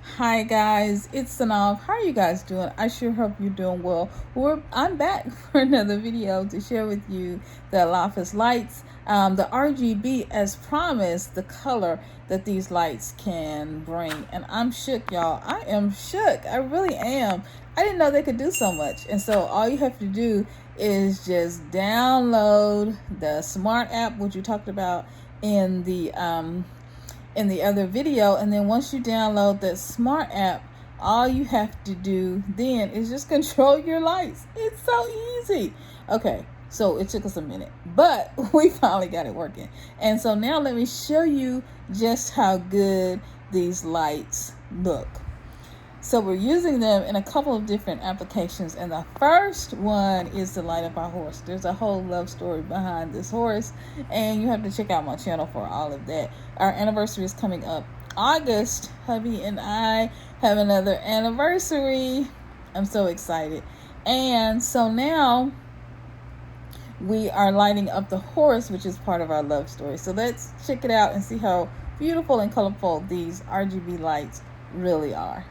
Hi guys, it's SYNOLVE. How are you guys doing? I sure hope you're doing well. I'm back for another video to share with you the OLAFUS lights, the RGB as promised, the color that these lights can bring. And I'm shook, y'all. I am shook. I really am. I didn't know they could do so much. And so all you have to do is just download the smart app, which you talked about in the other video, and then once you download that smart app, all you have to do then is just control your lights. It's so easy. Okay, so it took us a minute, but we finally got it working. And so now let me show you just how good these lights look. So we're using them in a couple of different applications, and the first one is to light up our horse. There's a whole love story behind this horse, and you have to check out my channel for all of that. Our anniversary is coming up August. Hubby and I have another anniversary. I'm so excited. And so now we are lighting up the horse, which is part of our love story. So let's check it out and see how beautiful and colorful these RGB lights really are.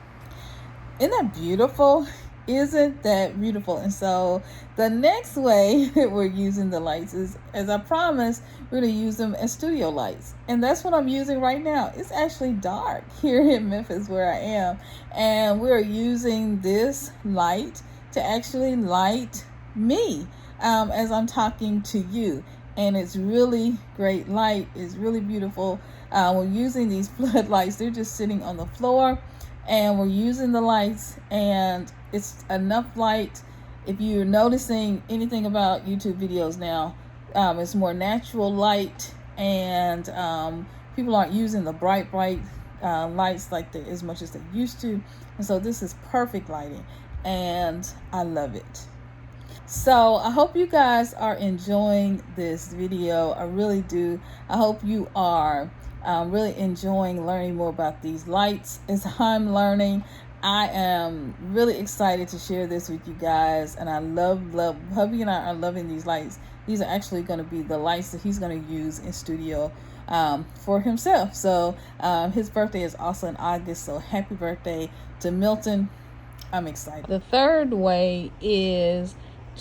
Isn't that beautiful? Isn't that beautiful? And so the next way that we're using the lights is, as I promised, we're going to use them as studio lights. And that's what I'm using right now. It's actually dark here in Memphis where I am. And we're using this light to actually light me as I'm talking to you. And it's really great light. It's really beautiful. We're using these floodlights. They're just sitting on the floor. And we're using the lights, and it's enough light. If you're noticing anything about YouTube videos now, it's more natural light, and people aren't using the bright lights like as much as they used to. And so this is perfect lighting, and I love it. So I hope you guys are enjoying this video. I really do. I hope you are really enjoying learning more about these lights as I'm learning. I am really excited to share this with you guys, and I love hubby and I are loving these lights. These are actually going to be the lights that he's going to use in studio for himself. So his birthday is also in August, so happy birthday to Milton. I'm excited. The third way is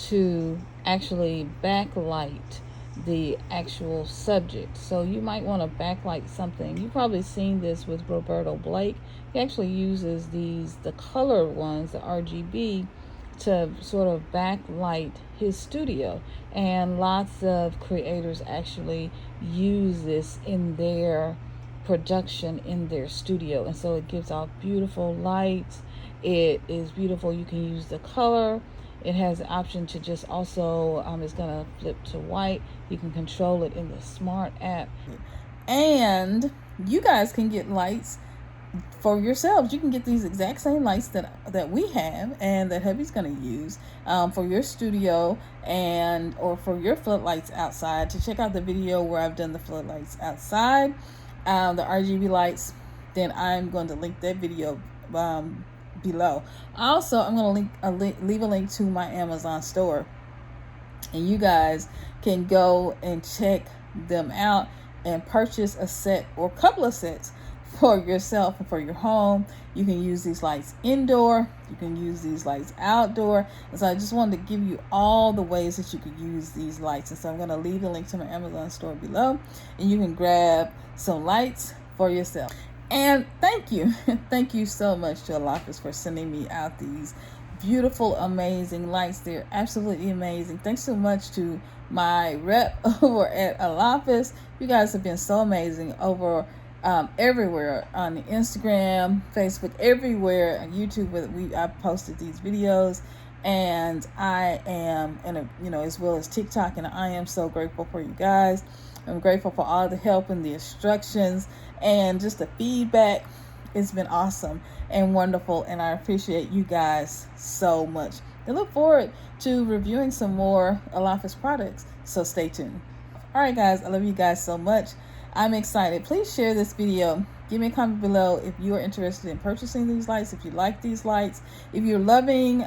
to actually backlight the actual subject. So you might want to backlight something. You've probably seen this with Roberto Blake. He actually uses the color ones, the RGB, to sort of backlight his studio. And lots of creators actually use this in their production in their studio. And so it gives off beautiful lights. It is beautiful. You can use the color. It has the option to just also, it's going to flip to white. You can control it in the smart app. And you guys can get lights for yourselves. You can get these exact same lights that we have and that hubby's going to use for your studio or for your floodlights outside. To check out the video where I've done the floodlights outside, the RGB lights, then I'm going to link that video below. Also, I'm going to leave a link to my Amazon store, and you guys can go and check them out and purchase a set or a couple of sets for yourself and for your home. You can use these lights indoor, you can use these lights outdoor. And so I just wanted to give you all the ways that you could use these lights. And so I'm going to leave a link to my Amazon store below, and you can grab some lights for yourself. And thank you. Thank you so much to OLAFUS for sending me out these beautiful, amazing lights. They're absolutely amazing. Thanks so much to my rep over at OLAFUS. You guys have been so amazing over everywhere on Instagram, Facebook, everywhere, on YouTube. I've posted these videos, and I am, as well as TikTok, and I am so grateful for you guys. I'm grateful for all the help and the instructions and just the feedback. It's been awesome and wonderful, and I appreciate you guys so much. I look forward to reviewing some more OLAFUS products, so stay tuned. All right, guys, I love you guys so much. I'm excited. Please share this video Give me a comment below if you are interested in purchasing these lights, if you like these lights, if you're loving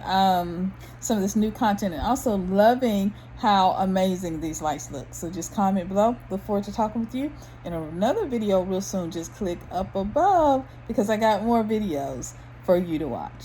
some of this new content, and also loving how amazing these lights look. So just comment below. Look forward to talking with you in another video real soon. Just click up above because I got more videos for you to watch.